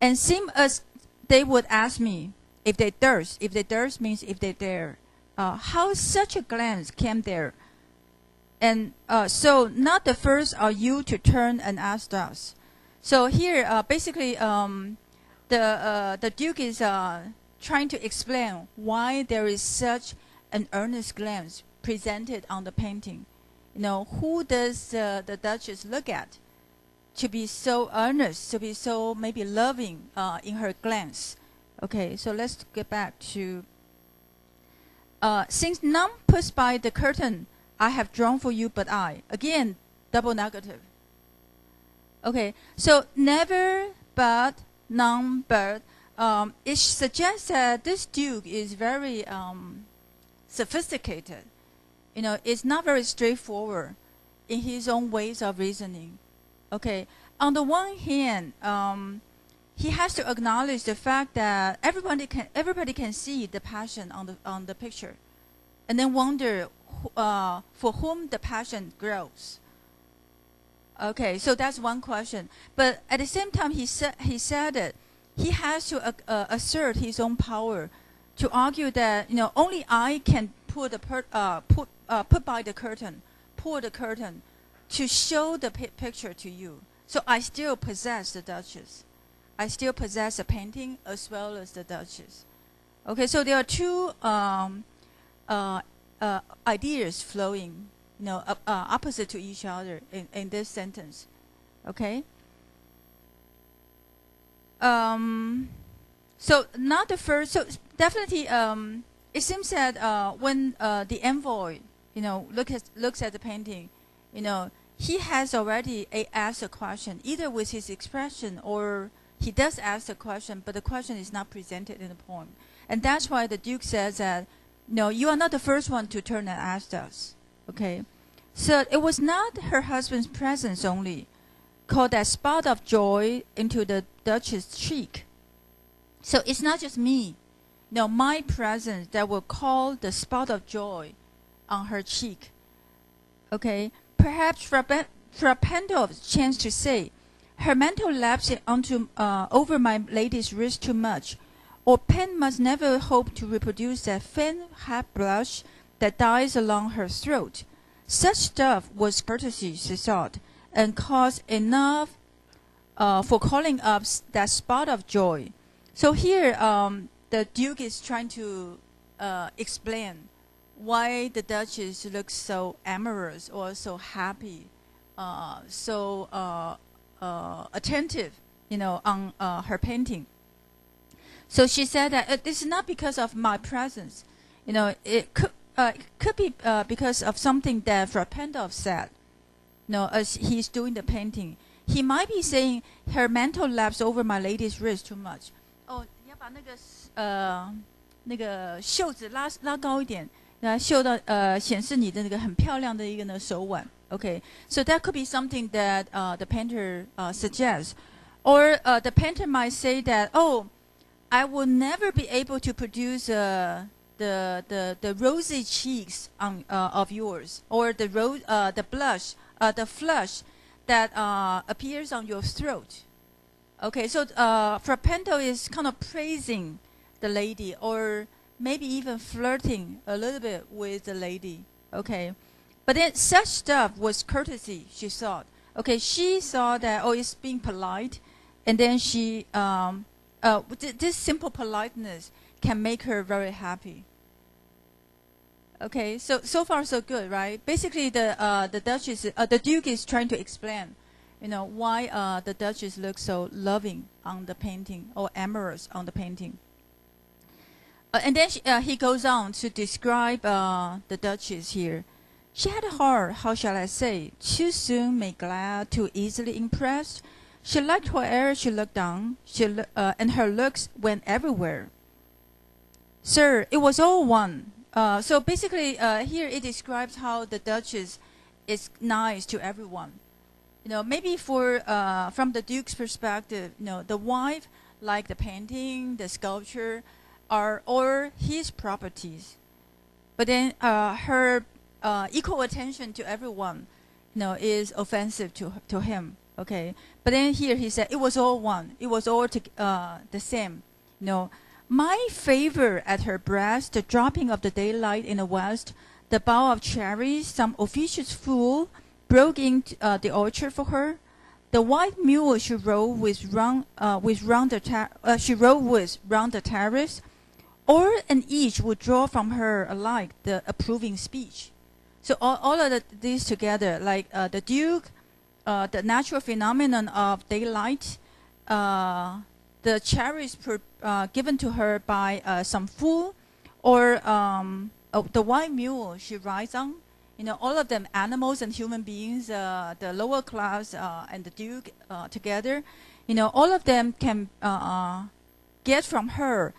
and same as they would ask me if they durst. If they durst means if they dare. How such a glance came there? And so not the first are you to turn and ask us. So here, basically, the Duke is trying to explain why there is such an earnest glance presented on the painting. You know, who does the Duchess look at to be so earnest, to be so maybe loving in her glance? Okay, so let's get back to since none puts by the curtain I have drawn for you but I. Again, double negative. Okay, so never but, none but. It suggests that this Duke is very sophisticated. You know, it's not very straightforward in his own ways of reasoning. Okay, on the one hand, he has to acknowledge the fact that everybody can see the passion on the picture, and then wonder for whom the passion grows. Okay, so that's one question. But at the same time, he said that he has to assert his own power to argue that, you know, only I can put by the curtain, pull the curtain to show the picture to you. So I still possess the Duchess. I still possess the painting as well as the Duchess. Okay, so there are two ideas flowing, you know, opposite to each other in this sentence. Okay. So not the first. So definitely, it seems that when the envoy, you know, looks at the painting, you know, he has already asked a question, either with his expression or he does ask a question, but the question is not presented in the poem, and that's why the Duke says that, no, you are not the first one to turn and ask us. Okay, so it was not her husband's presence only called that spot of joy into the Duchess' cheek. So it's not just me, no, my presence that will call the spot of joy on her cheek. Okay, perhaps Frappendo's chance to say, her mantle lapsed onto over my lady's wrist too much, or pen must never hope to reproduce that faint half blush that dies along her throat. Such stuff was courtesy, she thought, and caused enough for calling up that spot of joy. So here, the Duke is trying to explain why the Duchess looks so amorous or so happy, so attentive, you know, on her painting. So she said that this is not because of my presence, you know. It could be because of something that Frappendorf said, you know, as he's doing the painting. He might be saying her mantle laps over my lady's wrist too much. Oh, 你要把那个袖子拉高一点，袖到显示你的那个很漂亮的一个呢手腕。Okay, so that could be something that the painter suggests, or the painter might say that, oh, I will never be able to produce the rosy cheeks of yours, or the blush, the flush that appears on your throat. Okay, so Frappendo is kind of praising the lady, or maybe even flirting a little bit with the lady. Okay, but then such stuff was courtesy, she thought. Okay, she saw that, oh, it's being polite, and then she this simple politeness can make her very happy. Okay, so far so good, right? Basically, the Duchess, the Duke is trying to explain, you know, why the Duchess looks so loving on the painting, or amorous on the painting. And then he goes on to describe the Duchess here. She had a heart, how shall I say, too soon made glad, too easily impressed. She liked where'er she looked on, and her looks went everywhere. Sir, it was all one. So basically, here it describes how the Duchess is nice to everyone. You know, maybe from the Duke's perspective, you know, the wife liked the painting, the sculpture, or his properties. But then her equal attention to everyone, you know, is offensive to him. Okay, but then here he said it was all one. It was all the same. You know, my favor at her breast, the dropping of the daylight in the west, the bough of cherries, some officious fool broke into the orchard for her. The white mule she rode with round the terrace, all and each would draw from her alike the approving speech. So all of these together, like the Duke, the natural phenomenon of daylight, the cherries given to her by some fool, or the white mule she rides on. You know, all of them, animals and human beings, the lower class and the Duke together. You know, all of them can get from her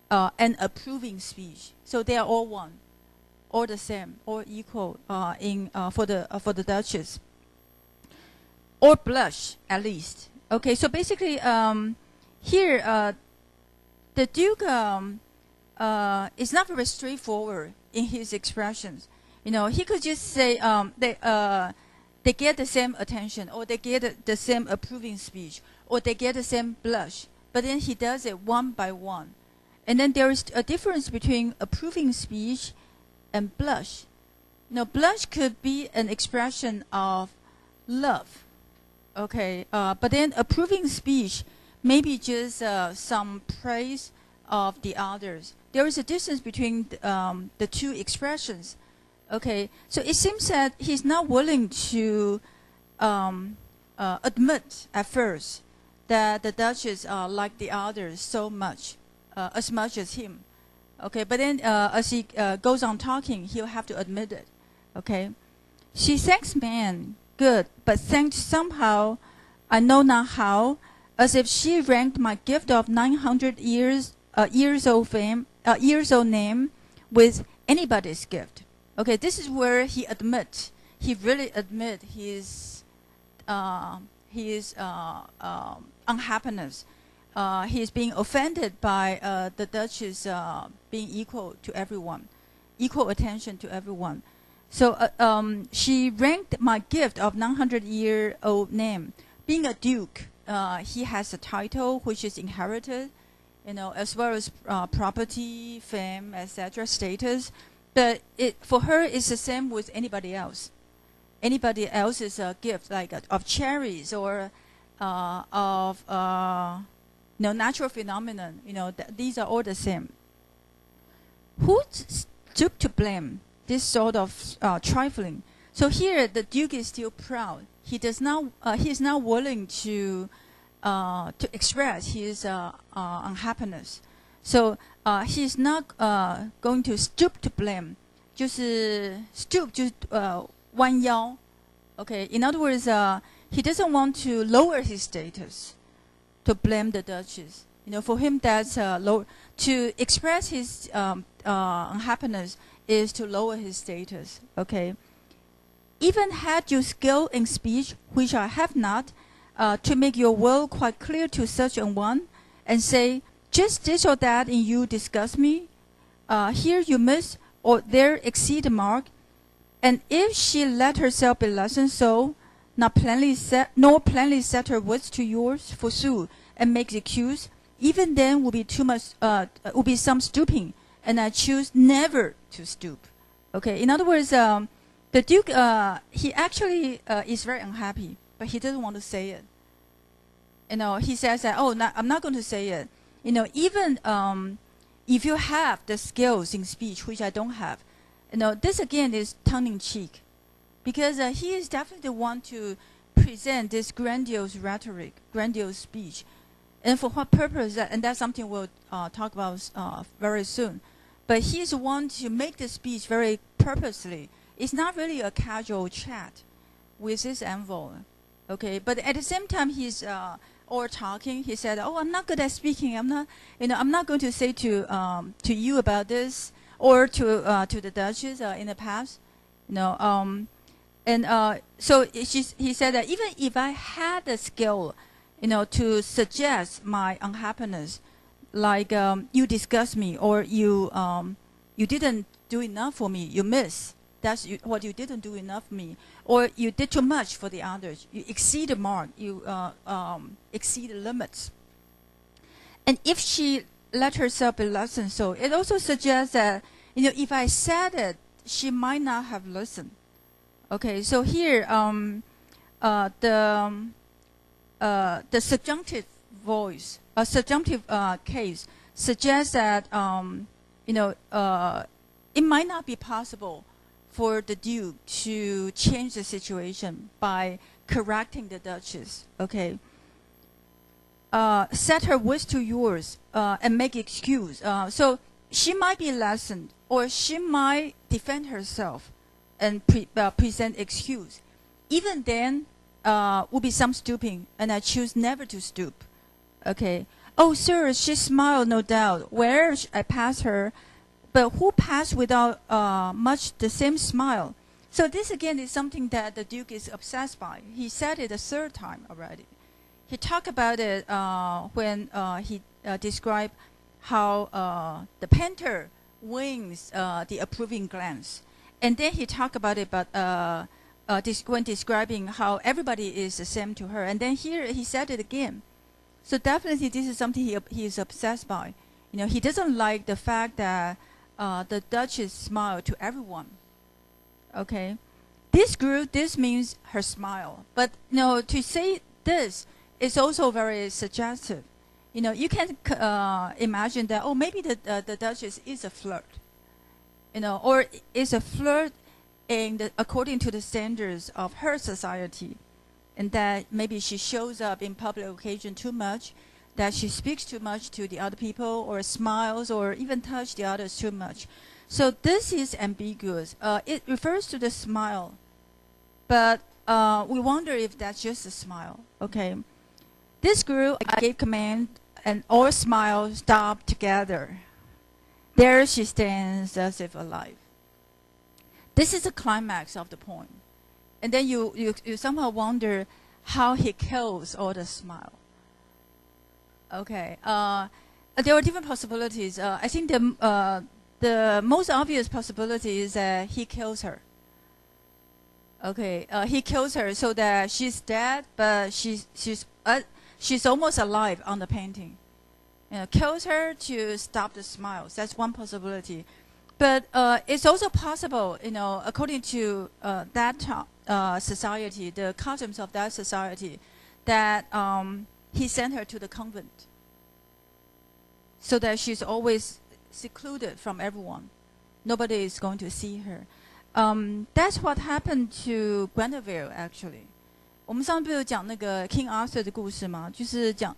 an approving speech. So they are all one, all the same, all equal for the Duchess. Or blush, at least. Okay, so basically, here the Duke is not very straightforward in his expressions. You know, he could just say they get the same attention, or they get the same approving speech, or they get the same blush. But then he does it one by one. And then there is a difference between approving speech and blush. You know, blush could be an expression of love. Okay, but then approving speech may be just some praise of the others. There is a distance between the two expressions. Okay, so it seems that he's not willing to admit at first that the Duchess like the others so much, as much as him. Okay, but then as he goes on talking, he'll have to admit it. Okay, she thanks man, good, but thanked somehow, I know not how, as if she ranked my gift of 900 years old fame, years old name, with anybody's gift. Okay, this is where he really admit his unhappiness. He is being offended by the Duchess being equal to everyone, equal attention to everyone. So she ranked my gift of 900-year-old name. Being a duke, he has a title which is inherited, you know, as well as property, fame, etc., status. But for her, it's the same with anybody else. Anybody else's gift, like of cherries or of natural phenomenon, you know, these are all the same. Who stooped to blame this sort of trifling? So here, the Duke is still proud. He does not. He is not willing to express his unhappiness. So he is not going to stoop to blame. 就是 stoop 就是弯腰. Okay. In other words, he doesn't want to lower his status to blame the Duchess. You know, for him, that's low. To express his unhappiness is to lower his status. Okay. Even had you skill in speech, which I have not, to make your will quite clear to such an one, and say, just this or that in you disgusts me, here you miss, or there exceed the mark, and if she let herself be lessened so, nor plainly set her words to yours, forsooth, and make excuse, even then would be too much, would be some stooping, and I choose never to stoop. Okay, in other words, the Duke, he actually is very unhappy, but he doesn't want to say it. You know, he says that, oh, I'm not going to say it. You know, even if you have the skills in speech, which I don't have, you know, this again is tongue-in-cheek, because he is definitely the one to present this grandiose rhetoric, grandiose speech, and for what purpose? And that's something we'll talk about very soon. But he's the one to make the speech very purposely. It's not really a casual chat with his envoy, okay? But at the same time, he's or talking. He said, "Oh, I'm not good at speaking. I'm not going to say to you about this or to the Duchess in the past, you know." So he said that even if I had the skill, you know, to suggest my unhappiness, like you disgust me or you didn't do enough for me, you miss. that's what you didn't do enough for me, or you did too much for the others. You exceed the mark. You exceed the limits. And if she let herself be listened, so it also suggests that, if I said it, she might not have listened. Okay, so here the subjunctive voice, subjunctive case suggests that it might not be possible for the Duke to change the situation by correcting the Duchess. Okay. Set her wish to yours and make excuse. So she might be lessened, or she might defend herself and present excuse. Even then, will be some stooping, and I choose never to stoop. Okay. Oh, sir, she smiled, no doubt. Where I passed her, but who passed without much the same smile? So this again is something that the Duke is obsessed by. He said it a third time already. He talked about it when he described how the painter wings the approving glance. And then he talked about it when describing how everybody is the same to her. And then here he said it again. So definitely this is something he is obsessed by. He doesn't like the fact that the Duchess smiled to everyone. Okay. This means her smile. But, to say this is also very suggestive. You can imagine that, oh, maybe the Duchess is a flirt. Or is a flirt according to the standards of her society. And that maybe she shows up in public occasion too much, that she speaks too much to the other people, or smiles, or even touch the others too much. So this is ambiguous. It refers to the smile, but we wonder if that's just a smile. Okay. This group gave command, and all smiles stopped together. There she stands as if alive. This is the climax of the poem. And then you somehow wonder how he kills all the smile. Okay. There are different possibilities. I think the most obvious possibility is that he kills her. Okay. He kills her so that she's dead, but she's almost alive on the painting. Kills her to stop the smiles. That's one possibility. But it's also possible, according to that society, the customs of that society, that he sent her to the convent so that she's always secluded from everyone. Nobody is going to see her. That's what happened to Guinevere, actually. 我们上次不是有讲那个 King Arthur 的故事吗？就是讲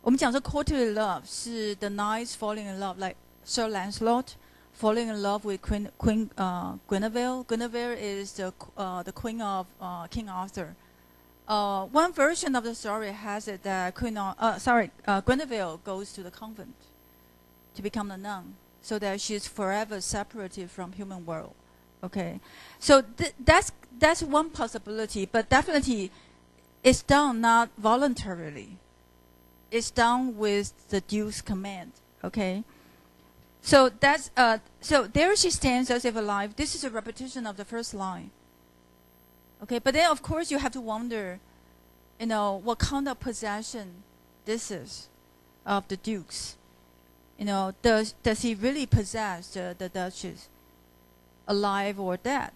我们讲说 courtly love 是 the knights falling in love, like Sir Lancelot falling in love with Queen Guinevere. Guinevere is the queen of King Arthur. One version of the story has it that Guinevere goes to the convent to become a nun, so that she's forever separated from human world. Okay, so that's one possibility, but definitely it's done not voluntarily. It's done with the Duke's command. Okay, so that's so there she stands as if alive. This is a repetition of the first line. Okay, but then of course you have to wonder, what kind of possession this is of the Duke's. Does he really possess the Duchess, alive or dead?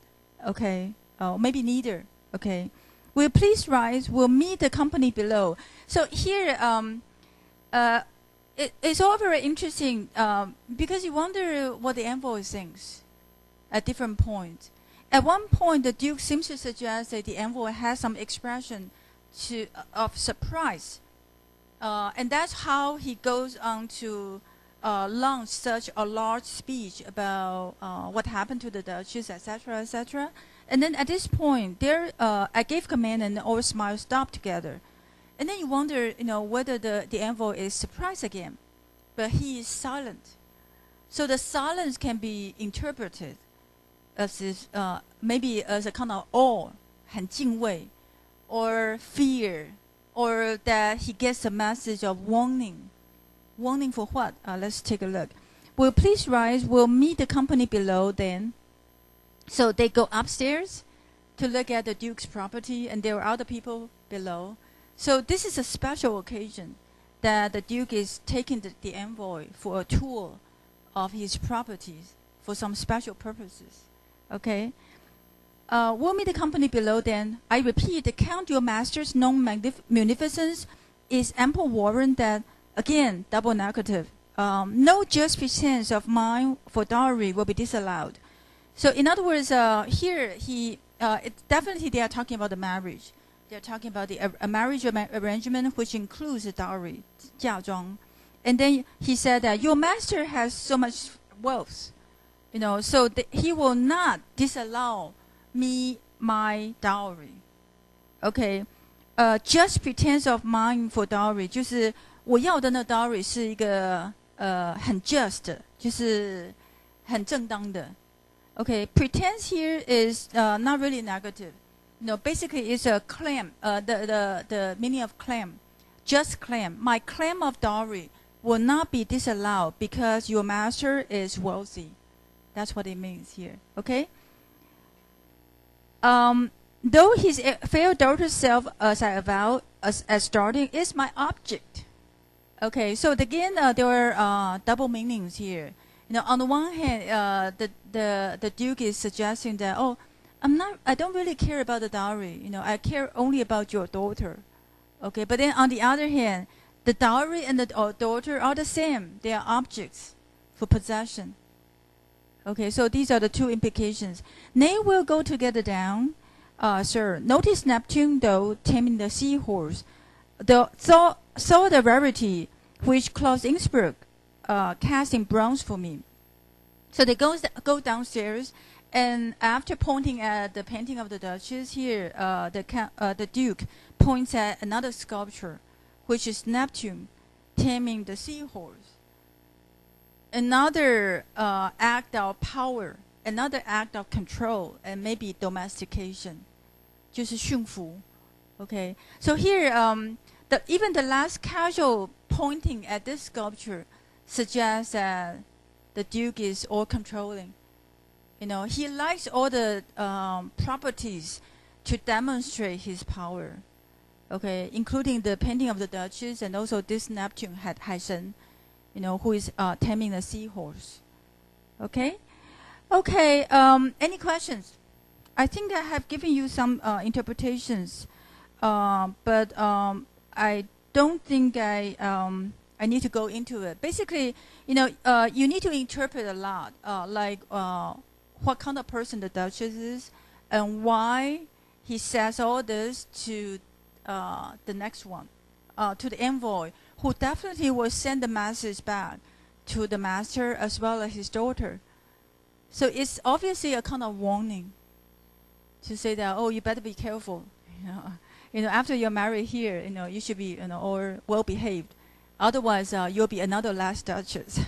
Okay, maybe neither. Okay, will you please rise? We'll meet the company below. So here, it's all very interesting because you wonder what the envoy thinks at different points. At one point, the Duke seems to suggest that the envoy has some expression of surprise, and that's how he goes on to launch such a large speech about what happened to the Duchess, etc., etc. And then at this point, I gave command, and all smiles stopped together. And then you wonder, whether the envoy is surprised again, but he is silent. So the silence can be interpreted as if, maybe as a kind of awe, 很敬畏, or fear, or that he gets a message of warning. Warning for what? Let's take a look. Will you please rise? We'll meet the company below then. So they go upstairs to look at the Duke's property, and there are other people below. So this is a special occasion that the Duke is taking the envoy for a tour of his properties for some special purposes. Okay? We'll meet the company below then. I repeat, count your master's known munificence is ample warrant that, again, double negative. No just pretense of mine for dowry will be disallowed. So in other words, here definitely they are talking about the marriage. They are talking about a marriage arrangement which includes the dowry, 嫁妆. And then he said that your master has so much wealth, so he will not disallow me my dowry. Okay, just pretense of mine for dowry 就是我要的那 dowry 是一个很 just 就是很正当的。Okay, pretense here is not really negative. Basically it's a claim. The meaning of claim, just claim. My claim of dowry will not be disallowed because your master is wealthy. That's what it means here. Okay. Though his fair daughter's self, as I avow, as starting, is my object. Okay, so again, there are double meanings here. On the one hand, the Duke is suggesting that, I don't really care about the dowry. I care only about your daughter. Okay, but then on the other hand, the dowry and the daughter are the same. They are objects for possession. Okay, so these are the two implications. Nay, we'll go together down, sir. Notice Neptune, though, taming the seahorse. Saw the rarity which Klaus Innsbruck cast in bronze for me. So they go downstairs, and after pointing at the painting of the Duchess here, the Duke points at another sculpture, which is Neptune taming the seahorse. Another act of power, another act of control, and maybe domestication, 就是驯服. Okay, so here even the last casual pointing at this sculpture suggests that the Duke is all controlling. He likes all the properties to demonstrate his power. Okay, including the painting of the Duchess and also this Neptune Hai Shen, who is taming the seahorse. Okay? Okay, any questions? I think I have given you some interpretations, but I don't think I need to go into it. Basically, you need to interpret a lot, like what kind of person the Duchess is and why he says all this to the next one, to the envoy, who definitely will send the message back to the master as well as his daughter. So it's obviously a kind of warning to say that, you better be careful. After you're married here, you should be, or well behaved. Otherwise, you'll be another last Duchess.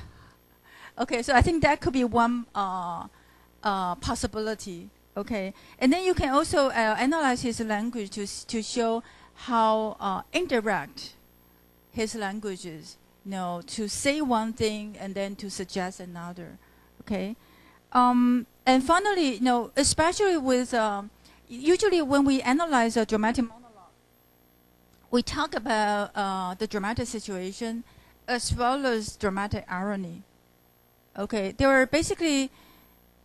Okay, so I think that could be one possibility. Okay, and then you can also analyze his language to show how indirect his language is, to say one thing and then to suggest another. Okay, and finally, especially with usually when we analyze a dramatic monologue, we talk about the dramatic situation as well as dramatic irony. Okay, there are basically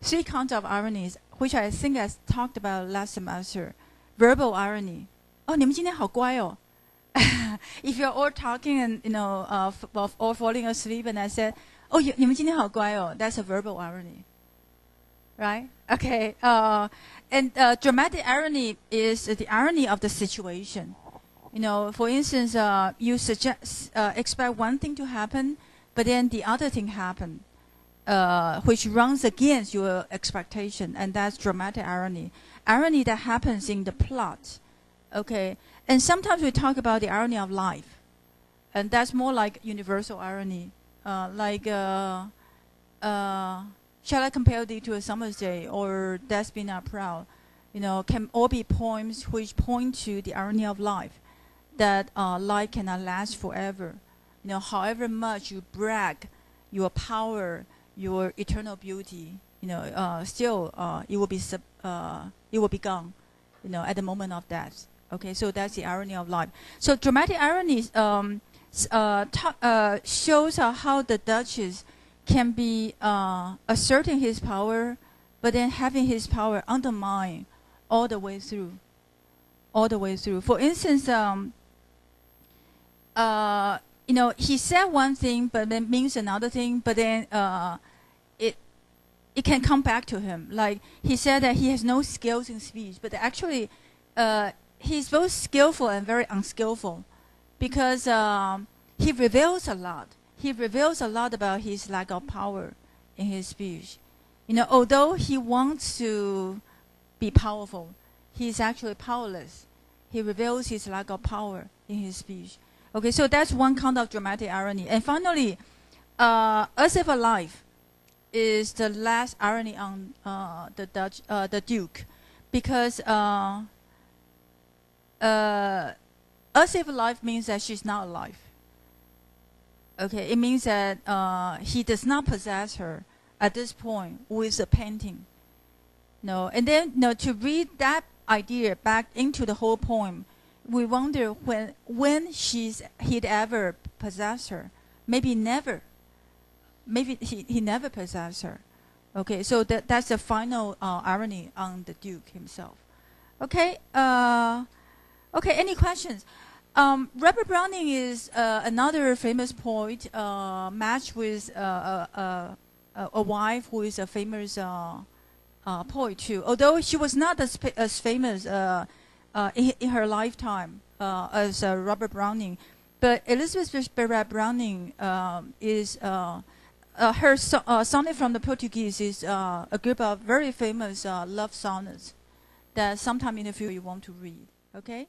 3 kinds of ironies, which I think I talked about last semester. Verbal irony. 你们今天好乖哦. If you're all talking and all falling asleep, and I said, 你们今天好乖哦, that's a verbal irony, right? Okay. And dramatic irony is the irony of the situation. For instance, you expect one thing to happen, but then the other thing happened, which runs against your expectation, and that's dramatic irony. Irony that happens in the plot. Okay, and sometimes we talk about the irony of life, and that's more like universal irony. Shall I compare thee to a summer's day, or Death Be Not Proud? Can all be poems which point to the irony of life, that life cannot last forever. However much you brag your power, your eternal beauty, still it will be gone, at the moment of death. Okay, so that's the irony of life. So dramatic irony shows how the Duchess can be asserting his power, but then having his power undermined all the way through. For instance, he said one thing, but then means another thing, but then it can come back to him. Like he said that he has no skills in speech, but actually he's both skillful and very unskillful, because he reveals a lot. He reveals a lot about his lack of power in his speech. Although he wants to be powerful, he's actually powerless. He reveals his lack of power in his speech. Okay, so that's one kind of dramatic irony. And finally, As If Alive is the last irony on the Duke, because As If Alive means that she's not alive. Okay, it means that he does not possess her at this point with a painting. And then to read that idea back into the whole poem, we wonder when he'd ever possessed her. Maybe never. Maybe he never possessed her. Okay, so that's the final irony on the Duke himself. Okay, any questions? Robert Browning is another famous poet, matched with a wife who is a famous poet too. Although she was not as famous in her lifetime as Robert Browning, but Elizabeth Barrett Browning is her sonnet from the Portuguese is a group of very famous love sonnets that sometime in the future you want to read. Okay.